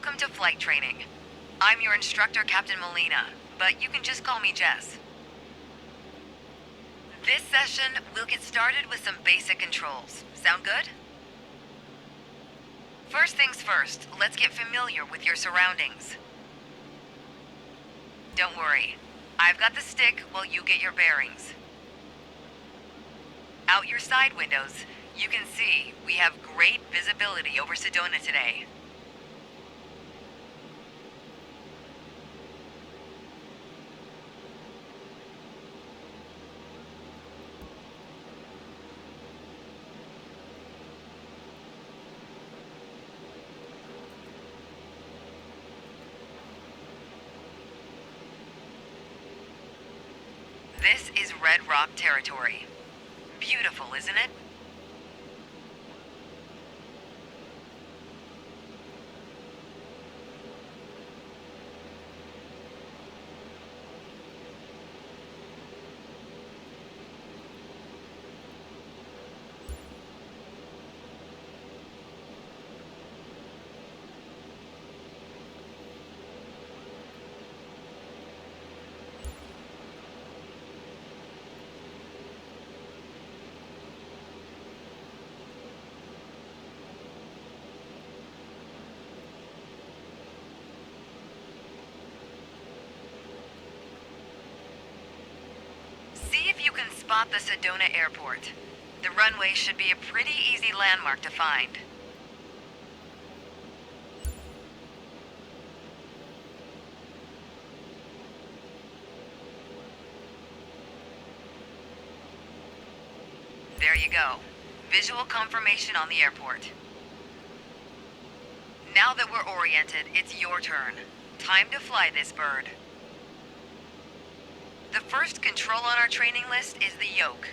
Welcome to flight training. I'm your instructor, Captain Molina, but you can just call me Jess. This session, we'll get started with some basic controls. Sound good? First things first, let's get familiar with your surroundings. Don't worry, I've got the stick while you get your bearings. Out your side windows, you can see we have great visibility over Sedona today. This is Red Rock territory. Beautiful, isn't it? See if you can spot the Sedona airport. The runway should be a pretty easy landmark to find. There you go. Visual confirmation on the airport. Now that we're oriented, it's your turn. Time to fly this bird. The first control on our training list is the yoke.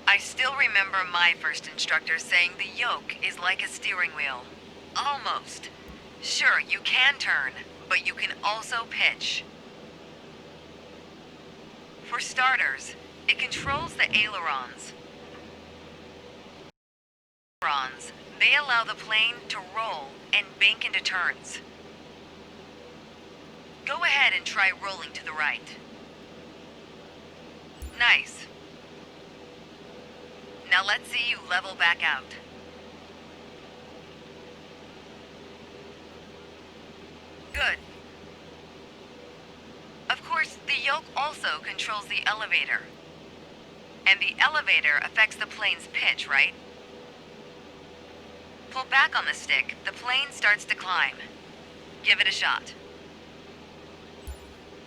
I still remember my first instructor saying the yoke is like a steering wheel. Almost. Sure, you can turn, but you can also pitch. For starters, it controls the ailerons. They allow the plane to roll and bank into turns. Go ahead and try rolling to the right. Nice. Now let's see you level back out. Good. Of course, the yoke also controls the elevator. And the elevator affects the plane's pitch, right? Pull back on the stick, the plane starts to climb. Give it a shot.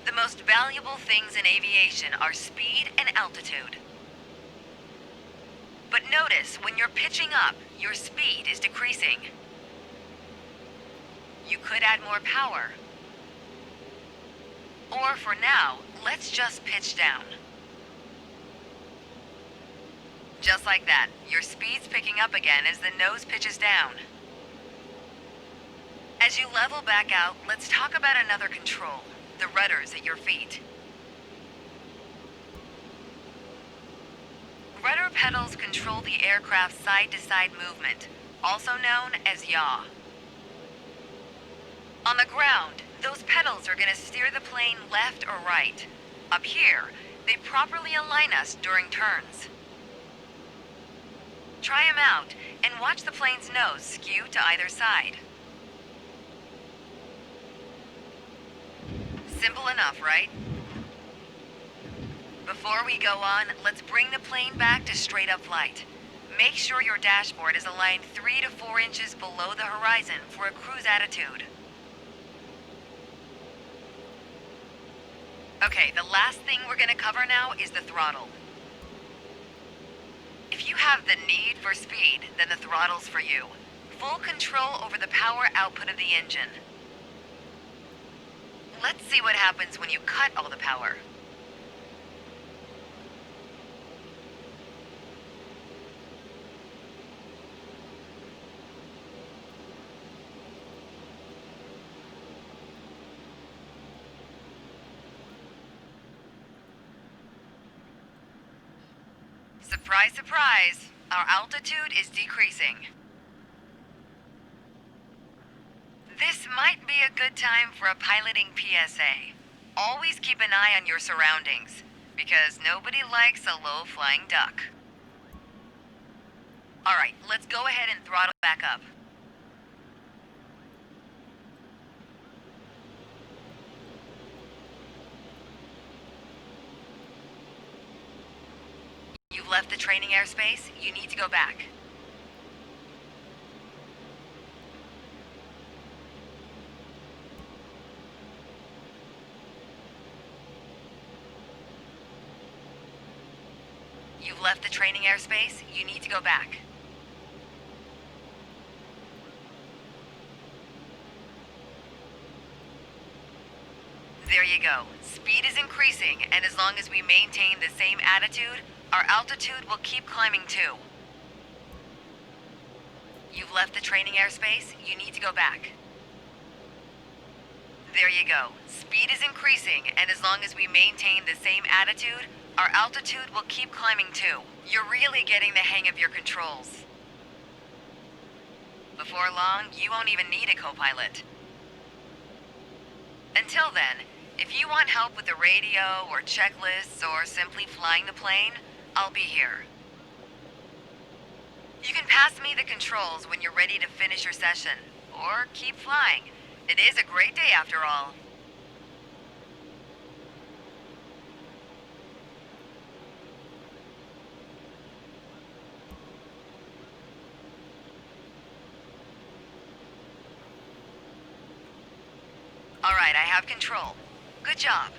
The most valuable things in aviation are speed and altitude. But notice, when you're pitching up, your speed is decreasing. You could add more power. Or for now, let's just pitch down. Just like that, your speed's picking up again as the nose pitches down. As you level back out, let's talk about another control. The rudders at your feet. Rudder pedals control the aircraft's side-to-side movement, also known as yaw. On the ground, those pedals are going to steer the plane left or right. Up here, they properly align us during turns. Try them out and watch the plane's nose skew to either side. Simple enough, right? Before we go on, let's bring the plane back to straight-up flight. Make sure your dashboard is aligned 3 to 4 inches below the horizon for a cruise attitude. Okay, the last thing we're going to cover now is the throttle. If you have the need for speed, then the throttle's for you. Full control over the power output of the engine. Let's see what happens when you cut all the power. Surprise, surprise! Our altitude is decreasing. This might be a good time for a piloting PSA. Always keep an eye on your surroundings, because nobody likes a low-flying duck. Alright, let's go ahead and throttle back up. You've left the training airspace. You need to go back. You've left the training airspace. You need to go back. There you go. Speed is increasing, and as long as we maintain the same attitude, our altitude will keep climbing too. You've left the training airspace. You need to go back. There you go. Speed is increasing, and as long as we maintain the same attitude, our altitude will keep climbing too. You're really getting the hang of your controls. Before long, you won't even need a co-pilot. Until then, if you want help with the radio or checklists or simply flying the plane, I'll be here. You can pass me the controls when you're ready to finish your session, or keep flying. It is a great day after all. All right, I have control. Good job.